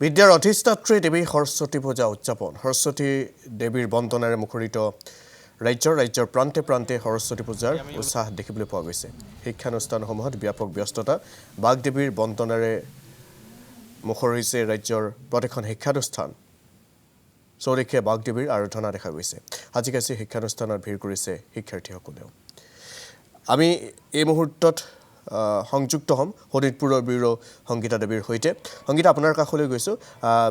বিদ্যাৰ অধিষ্ঠাত্ৰী দেৱী সৰস্বতী পূজা উদযাপন সৰস্বতী দেৱীৰ বন্দনাৰে মুখৰিত ৰাজ্যৰ প্ৰান্তে প্ৰান্তে সৰস্বতী পূজাৰ উৎসাহ দেখিবলৈ পোৱা গৈছে শিক্ষানুষ্ঠানসমূহত ব্যাপক ব্যস্ততা বাগদেৱীৰ বন্দনাৰে মুখৰিছে ৰাজ্যৰ প্ৰতিখন শিক্ষানুষ্ঠান চৌদিশে বাগদেৱীৰ আৰাধনা দেখা গৈছে আজিকালি শিক্ষানুষ্ঠানত ভিৰ কৰিছে শিক্ষাৰ্থীসকলেও আমি এই মুহূৰ্তত সংযুক্ত হম শোণিতপুৰৰ ব্যুৰ সংগীতা দেৱীৰ সৈতে সংগীতা আপোনাৰ কাষলৈ গৈছো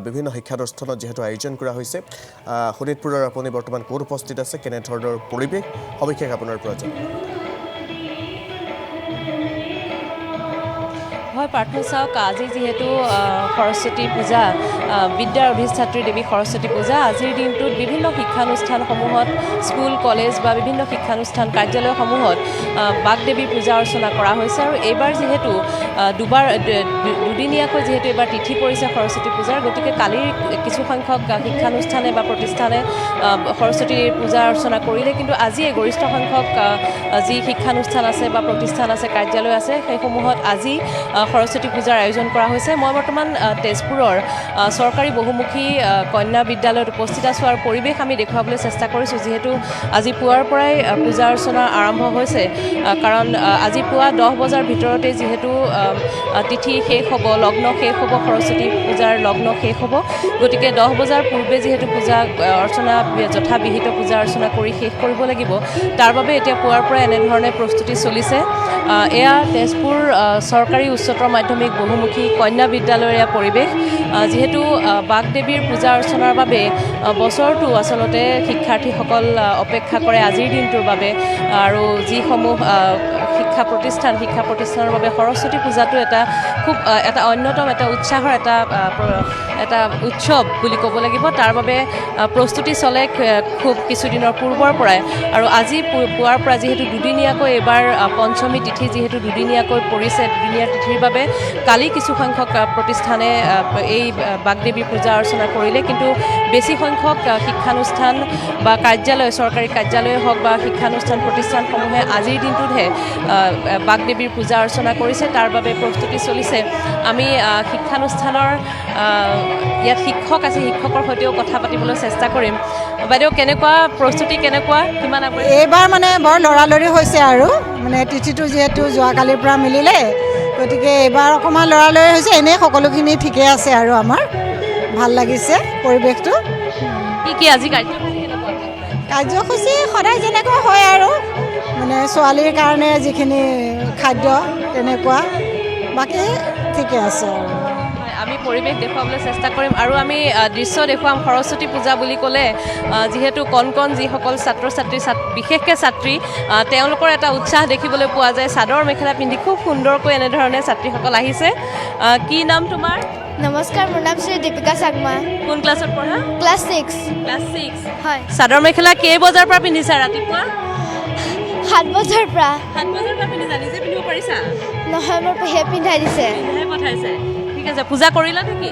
বিভিন্ন শিক্ষানুষ্ঠানত যেহেতু আয়োজন কৰা হৈছে শোণিতপুৰৰ আপুনি বৰ্তমান ক'ত উপস্থিত আছে কেনে ধৰণৰ পৰিৱেশ সবিশেষ আপোনাৰ পৰা জানিব হয় পাৰ্থ চাওক আজি যেহেতু সৰস্বতী পূজা বিদ্যাৰ অধিষ্ঠাত্ৰী দেৱী সৰস্বতী পূজা আজিৰ দিনটোত বিভিন্ন শিক্ষানুষ্ঠানসমূহত স্কুল কলেজ বা বিভিন্ন শিক্ষানুষ্ঠান কাৰ্যালয়সমূহত বাগদেৱীৰ পূজা অৰ্চনা কৰা হৈছে আৰু এইবাৰ যেহেতু দুদিনীয়াকৈ যেহেতু এইবাৰ তিথি পৰিছে সৰস্বতী পূজাৰ গতিকে কালিৰ কিছু সংখ্যক শিক্ষানুষ্ঠানে বা প্ৰতিষ্ঠানে সৰস্বতী পূজা অৰ্চনা কৰিলে কিন্তু আজি গৰিষ্ঠ সংখ্যক যি শিক্ষানুষ্ঠান আছে বা প্ৰতিষ্ঠান আছে কাৰ্যালয় আছে সেইসমূহত আজি সৰস্বতী পূজাৰ আয়োজন কৰা হৈছে মই বৰ্তমান তেজপুৰৰ চৰকাৰী বহুমুখী কন্যা বিদ্যালয়ত উপস্থিত আছোঁ আৰু পৰিৱেশ আমি দেখুৱাবলৈ চেষ্টা কৰিছোঁ যিহেতু আজি পুৱাৰ পৰাই পূজা অৰ্চনা আৰম্ভ হৈছে কাৰণ আজি পুৱা 10 বজাৰ ভিতৰতে যিহেতু তিথি শেষ হ'ব লগ্ন শেষ হ'ব সৰস্বতী পূজাৰ লগ্ন শেষ হ'ব গতিকে 10 বজাৰ পূৰ্বে যিহেতু পূজা অৰ্চনা যথাবিহিত পূজা অৰ্চনা কৰি শেষ কৰিব লাগিব তাৰ বাবে এতিয়া পুৱাৰ পৰাই এনেধৰণে প্ৰস্তুতি চলিছে এয়া তেজপুৰ চৰকাৰী উচ্চতৰ মাধ্যমিক বহুমুখী কন্যা বিদ্যালয়ৰ এয়া পৰিৱেশ যিহেতু বাগদেৱীৰ পূজা অৰ্চনাৰ বাবে বছৰটো আচলতে শিক্ষাৰ্থীসকল অপেক্ষা কৰে আজিৰ দিনটোৰ বাবে আৰু যিসমূহ শিক্ষা প্ৰতিষ্ঠানৰ বাবে সৰস্বতী পূজাটো এটা অন্যতম এটা উৎসাহৰ এটা উৎসৱ বুলি ক'ব লাগিব তাৰ বাবে প্ৰস্তুতি চলে খুব কিছুদিনৰ পূৰ্বৰ পৰাই আৰু আজি পুৱাৰ পৰা যিহেতু দুদিনীয়াকৈ এইবাৰ পঞ্চমী তিথি যিহেতু দুদিনীয়াকৈ পৰিছে দুদিনীয়া তিথিৰ বাবে কালি কিছু সংখ্যক প্ৰতিষ্ঠানে এই বাগদেৱী পূজা অৰ্চনা কৰিলে কিন্তু বেছি সংখ্যক শিক্ষানুষ্ঠান বা কাৰ্যালয় চৰকাৰী কাৰ্যালয়ে হওক বা শিক্ষানুষ্ঠান প্ৰতিষ্ঠানসমূহে আজিৰ দিনটোতহে বাগদেৱীৰ পূজা অৰ্চনা কৰিছে তাৰ বাবে প্ৰস্তুতি চলিছে আমি শিক্ষানুষ্ঠানৰ ইয়াত শিক্ষক আছে শিক্ষকৰ সৈতেও কথা পাতিবলৈ চেষ্টা কৰিম বাইদেউ কেনেকুৱা প্ৰস্তুতি কেনেকুৱা কিমান এইবাৰ মানে বৰ লৰালৰি হৈছে আৰু মানে তিথিটো যিহেতু যোৱাকালিৰ পৰা মিলিলে গতিকে এইবাৰ অকণমান লৰালৰি হৈছে এনেই সকলোখিনি ঠিকে আছে আৰু আমাৰ ভাল লাগিছে পৰিৱেশটো কি আজি কাৰ্যসূচী সদায় যেনেকুৱা হয় আৰু মানে ছোৱালীৰ কাৰণে যিখিনি খাদ্য তেনেকুৱা বাকী ঠিকে আছে আৰু আমি পৰিৱেশ দেখুৱাবলৈ চেষ্টা কৰিম আৰু আমি দৃশ্য দেখুৱাম সৰস্বতী পূজা বুলি ক'লে যিহেতু কণ যিসকল ছাত্ৰ ছাত্ৰী বিশেষকৈ ছাত্ৰী তেওঁলোকৰ এটা উৎসাহ দেখিবলৈ পোৱা যায় চাদৰ মেখেলা পিন্ধি খুব সুন্দৰকৈ এনেধৰণে ছাত্ৰীসকল আহিছে কি নাম তোমাৰ নমস্কাৰ মোৰ নাম শ্ৰী দীপিকা চাকমা কোন ক্লাছত পঢ়া ক্লাছ 6 হয় চাদৰ মেখেলা কেই বজাৰ পৰা পিন্ধিছা ৰাতিপুৱা 7 বজাৰ পৰা পিন্ধিছা নিজে পিন্ধিব পাৰিছা নহয় মোৰ পেহে পিন্ধাই দিছে পঠাইছে ঠিক আছে পূজা কৰিলা নেকি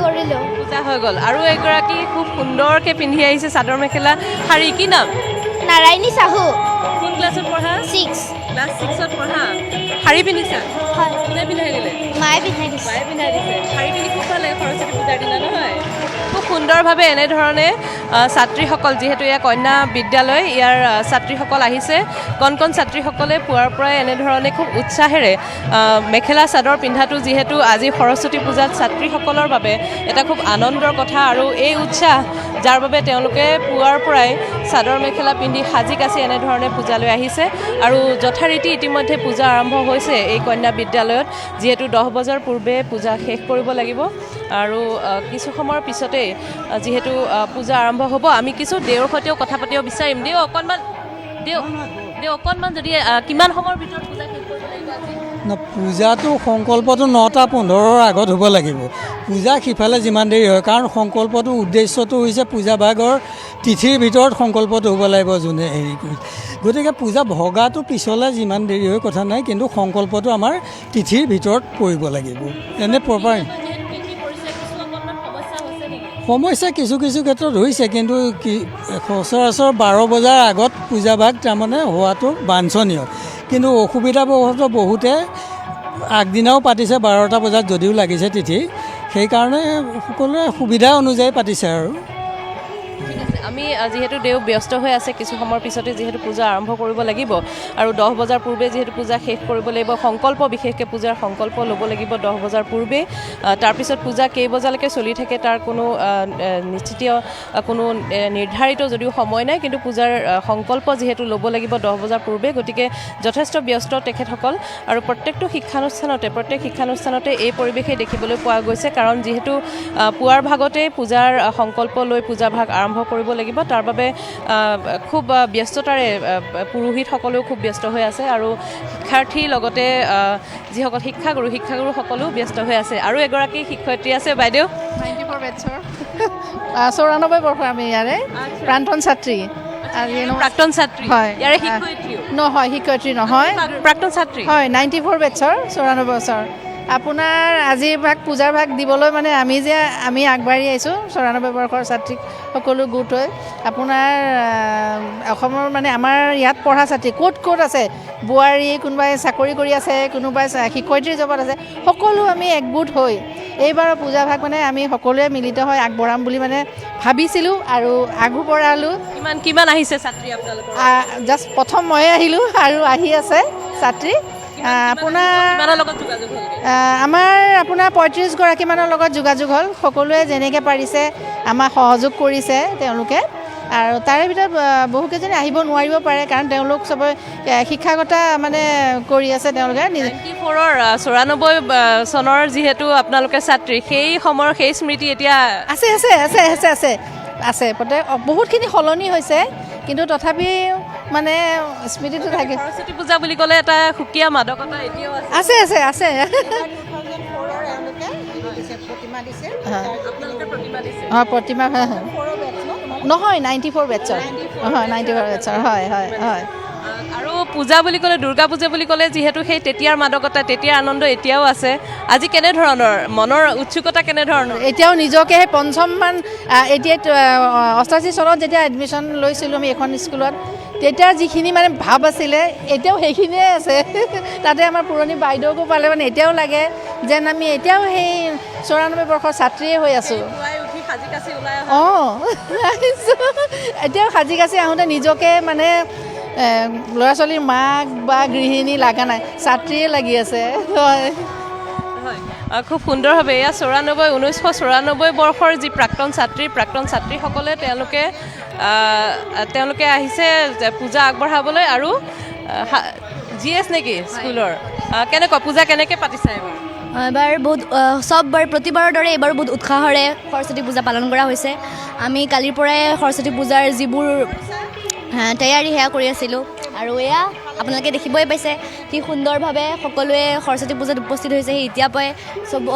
কৰিলোঁ পূজা হৈ গ'ল আৰু এগৰাকী খুব সুন্দৰকৈ পিন্ধি আহিছে চাদৰ মেখেলা শাৰী কি নাম নাৰায়ণী চাহু কোন ক্লাছত পঢ়া 6 ক্লাছ 6ত পঢ়া শাৰী পিন্ধিছা হয় কোনে পিন্ধাই দিলে মায়ে পিন্ধাই দিছে শাৰী পিন্ধি খুব ভাল লাগে সৰস্বতী পূজাৰ দিনা নহয় খুব সুন্দৰভাৱে এনেধৰণে ছাত্ৰীসকল যিহেতু এয়া কন্যা বিদ্যালয় ইয়াৰ ছাত্ৰীসকল আহিছে কণ ছাত্ৰীসকলে পুৱাৰ পৰাই এনেধৰণে খুব উৎসাহেৰে মেখেলা চাদৰ পিন্ধাটো যিহেতু আজি সৰস্বতী পূজাত ছাত্ৰীসকলৰ বাবে এটা খুব আনন্দৰ কথা আৰু এই উৎসাহ যাৰ বাবে তেওঁলোকে পুৱাৰ পৰাই চাদৰ মেখেলা পিন্ধি সাজি কাচি এনেধৰণে পূজালৈ আহিছে আৰু যথাৰীতি ইতিমধ্যে পূজা আৰম্ভ হৈছে এই কন্যা বিদ্যালয়ত যিহেতু 10 বজাৰ পূৰ্বে পূজা শেষ কৰিব লাগিব আৰু কিছু সময়ৰ পিছতে যিহেতু পূজা আৰম্ভ হ'ব আমি কিছু দেওৰ সৈতেও কথা পাতিব বিচাৰিম দেও অকণমান যদি কিমান সময়ৰ ভিতৰত পূজা শেষ কৰিব লাগিব আজি পূজাটো সংকল্পটো 9:15 আগত হ'ব লাগিব পূজা সিফালে যিমান দেৰি হয় কাৰণ সংকল্পটো উদ্দেশ্যটো হৈছে পূজা ভাগৰ তিথিৰ ভিতৰত সংকল্পটো হ'ব লাগিব যোনে হেৰি কৰি গতিকে পূজা ভগাটো পিছলৈ যিমান দেৰি হয় কথা নাই কিন্তু সংকল্পটো আমাৰ তিথিৰ ভিতৰত পৰিব লাগিব এনে প্ৰপাৰ সমস্যা কিছু ক্ষেত্ৰত হৈছে কিন্তু সচৰাচৰ 12 বজাৰ আগত পূজা ভাগ তাৰমানে হোৱাটো বাঞ্ছনীয় কিন্তু অসুবিধাবশতঃ বহুতে আগদিনাও পাতিছে 12টা বজাত যদিও লাগিছে তিথি সেইকাৰণে সকলোৱে সুবিধা অনুযায়ী পাতিছে আৰু আমি যিহেতু দেও ব্যস্ত হৈ আছে কিছু সময়ৰ পিছতে যিহেতু পূজা আৰম্ভ কৰিব লাগিব আৰু 10 বজাৰ পূৰ্বে যিহেতু পূজা শেষ কৰিব লাগিব সংকল্প বিশেষকৈ পূজাৰ সংকল্প ল'ব লাগিব 10 বজাৰ পূৰ্বে তাৰপিছত পূজা কেই বজালৈকে চলি থাকে তাৰ কোনো নিশ্চিত কোনো নিৰ্ধাৰিত যদিও সময় নাই কিন্তু পূজাৰ সংকল্প যিহেতু ল'ব লাগিব 10 বজাৰ পূৰ্বে গতিকে যথেষ্ট ব্যস্ত তেখেতসকল আৰু প্ৰত্যেক শিক্ষানুষ্ঠানতে এই পৰিৱেশেই দেখিবলৈ পোৱা গৈছে কাৰণ যিহেতু পুৱাৰ ভাগতে পূজাৰ সংকল্প লৈ পূজা ভাগ আৰম্ভ কৰিব লাগিব তাৰ বাবে খুব ব্যস্ততাৰে পুৰোহিতসকলেও খুব ব্যস্ত হৈ আছে আৰু শিক্ষাৰ্থীৰ লগতে যিসকল শিক্ষাগুৰু সকলো ব্যস্ত হৈ আছে আৰু এগৰাকী শিক্ষয়িত্ৰী আছে বাইদেউ 94 বেটছৰ 94 বৰ্ষৰ আমি ইয়াৰে প্ৰাক্তন ছাত্ৰী প্ৰাক্তন ছাত্ৰী হয় ইয়াৰে শিক্ষয়িত্ৰীও নহয় শিক্ষয়িত্ৰী নহয় প্ৰাক্তন ছাত্ৰী হয় 94 বেটছৰ 94 বছৰ আপোনাৰ আজিৰ ভাগ পূজাৰ ভাগ দিবলৈ মানে আমি আগবাঢ়ি আহিছোঁ 94 বৰ্ষৰ ছাত্ৰী সকলো গোট হৈ আপোনাৰ অসমৰ মানে আমাৰ ইয়াত পঢ়া ছাত্ৰী ক'ত আছে বোৱাৰী কোনোবাই চাকৰি কৰি আছে কোনোবাই শিক্ষয়িত্ৰীৰ জবত আছে সকলো আমি একগোট হৈ এইবাৰৰ পূজা ভাগ মানে আমি সকলোৱে মিলিত হৈ আগবঢ়াম বুলি মানে ভাবিছিলোঁ আৰু আগবঢ়ালোঁ কিমান আহিছে ছাত্ৰী আপোনালোকৰ জাষ্ট প্ৰথম ময়ে আহিলোঁ আৰু আহি আছে ছাত্ৰী আপোনাৰ আমাৰ আপোনাৰ 35 গৰাকীমানৰ লগত যোগাযোগ হ'ল সকলোৱে যেনেকৈ পাৰিছে আমাক সহযোগ কৰিছে তেওঁলোকে আৰু তাৰে ভিতৰত বহুকেইজনী আহিব নোৱাৰিব পাৰে কাৰণ তেওঁলোক চবে শিক্ষাগত মানে কৰি আছে তেওঁলোকে 94 চনৰ যিহেতু আপোনালোকে ছাত্ৰী সেই সময়ৰ সেই স্মৃতি এতিয়া আছে বহুতখিনি সলনি হৈছে কিন্তু তথাপি মানে স্মৃতিটো থাকে সৰস্বতী পূজা বুলি ক'লে এটা সুকীয়া মাদকতা এতিয়াও আছে প্ৰতিমা নহয় 94 বেটছৰ হয় 94 বেটছৰ হয় আৰু পূজা বুলি ক'লে দুৰ্গা পূজা বুলি ক'লে যিহেতু সেই তেতিয়াৰ মাদকতা তেতিয়াৰ আনন্দ এতিয়াও আছে আজি কেনেধৰণৰ মনৰ উৎসুকতা কেনেধৰণৰ এতিয়াও নিজকে সেই পঞ্চমমান এতিয়া 88 চনত যেতিয়া এডমিশ্যন লৈছিলোঁ আমি এখন স্কুলত তেতিয়া যিখিনি মানে ভাৱ আছিলে এতিয়াও সেইখিনিয়ে আছে তাতে আমাৰ পুৰণি বাইদেউকো পালে মানে এতিয়াও লাগে যেন আমি এতিয়াও সেই 94 বৰ্ষৰ ছাত্ৰীয়ে হৈ আছোঁ এতিয়াও সাজি কাচি আহোঁতে নিজকে মানে ল'ৰা ছোৱালীৰ মাক বা গৃহিণী লগা নাই ছাত্ৰীয়ে লাগি আছে হয় খুব সুন্দৰভাৱে এয়া 1994 বৰ্ষৰ যি প্ৰাক্তন ছাত্ৰীসকলে তেওঁলোকে আহিছে পূজা আগবঢ়াবলৈ আৰু GS নেকি স্কুলৰ কেনেকুৱা পূজা কেনেকৈ পাতিছে এবাৰ বহুত প্ৰতিবাৰৰ দৰে এইবাৰো বহুত উৎসাহেৰে সৰস্বতী পূজা পালন কৰা হৈছে আমি কালিৰ পৰাই সৰস্বতী পূজাৰ যিবোৰ তৈয়াৰী সেয়া কৰি আছিলোঁ আৰু এয়া আপোনালোকে দেখিবই পাইছে কি সুন্দৰভাৱে সকলোৱে সৰস্বতী পূজাত উপস্থিত হৈছেহি এতিয়াৰ পৰাই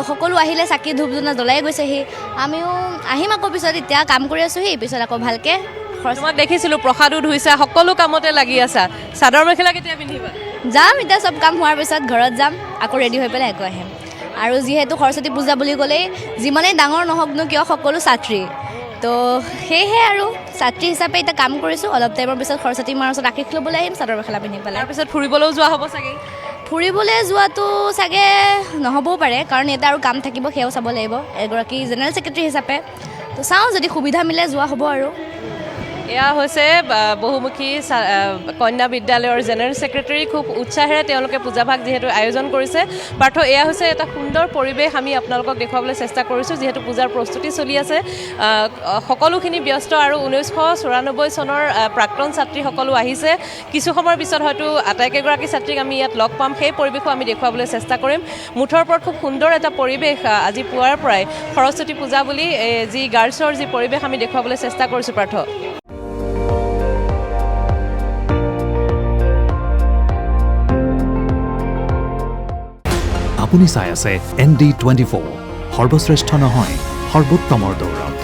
সকলো আহিলে চাকি ধূপ ধূনা জ্বলাই গৈছেহি আমিও আহিম আকৌ পিছত এতিয়া কাম কৰি আছোঁহি পিছত আকৌ ভালকৈ তোমাক দেখিছিলোঁ প্ৰসাদো ধুইছা সকলো কামতে লাগি আছা চাদৰ মেখেলা কেতিয়া পিন্ধিবা যাম এতিয়া চব কাম হোৱাৰ পিছত ঘৰত যাম আকৌ ৰেডি হৈ পেলাই আকৌ আহিম আৰু যিহেতু সৰস্বতী পূজা বুলি ক'লেই যিমানেই ডাঙৰ নহওকনো কিয় সকলো ছাত্ৰী তো সেয়েহে আৰু ছাত্ৰী হিচাপে এতিয়া কাম কৰিছোঁ অলপ টাইমৰ পিছত সৰস্বতী মাৰ ওচৰত আশীষ ল'বলৈ আহিম চাদৰ মেখেলা পিন্ধি পেলাই তাৰপিছত ফুৰিবলৈও যোৱা হ'ব চাগে ফুৰিবলৈ যোৱাটো চাগে নহ'বও পাৰে কাৰণ ইয়াতে আৰু কাম থাকিব সেয়াও চাব লাগিব এগৰাকী জেনেৰেল ছেক্ৰেটাৰী হিচাপে তো চাওঁ যদি সুবিধা মিলে যোৱা হ'ব আৰু এয়া হৈছে বহুমুখী কন্যা বিদ্যালয়ৰ জেনেৰেল ছেক্ৰেটাৰী খুব উৎসাহেৰে তেওঁলোকে পূজাভাগ যিহেতু আয়োজন কৰিছে পাৰ্থ এয়া হৈছে এটা সুন্দৰ পৰিৱেশ আমি আপোনালোকক দেখুৱাবলৈ চেষ্টা কৰিছোঁ যিহেতু পূজাৰ প্ৰস্তুতি চলি আছে সকলোখিনি ব্যস্ত আৰু 1994 চনৰ প্ৰাক্তন ছাত্ৰীসকলো আহিছে কিছু সময়ৰ পিছত হয়তো আটাইকেইগৰাকী ছাত্ৰীক আমি ইয়াত লগ পাম সেই পৰিৱেশো আমি দেখুৱাবলৈ চেষ্টা কৰিম মুঠৰ ওপৰত খুব সুন্দৰ এটা পৰিৱেশ আজি পুৱাৰ পৰাই সৰস্বতী পূজা বুলি যি গাৰ্লছৰ যি পৰিৱেশ আমি দেখুৱাবলৈ চেষ্টা কৰিছোঁ পাৰ্থ আপুনি চাই আছে ND24 সৰ্বশ্ৰেষ্ঠ নহয় সৰ্বোত্তমৰ দৌৰত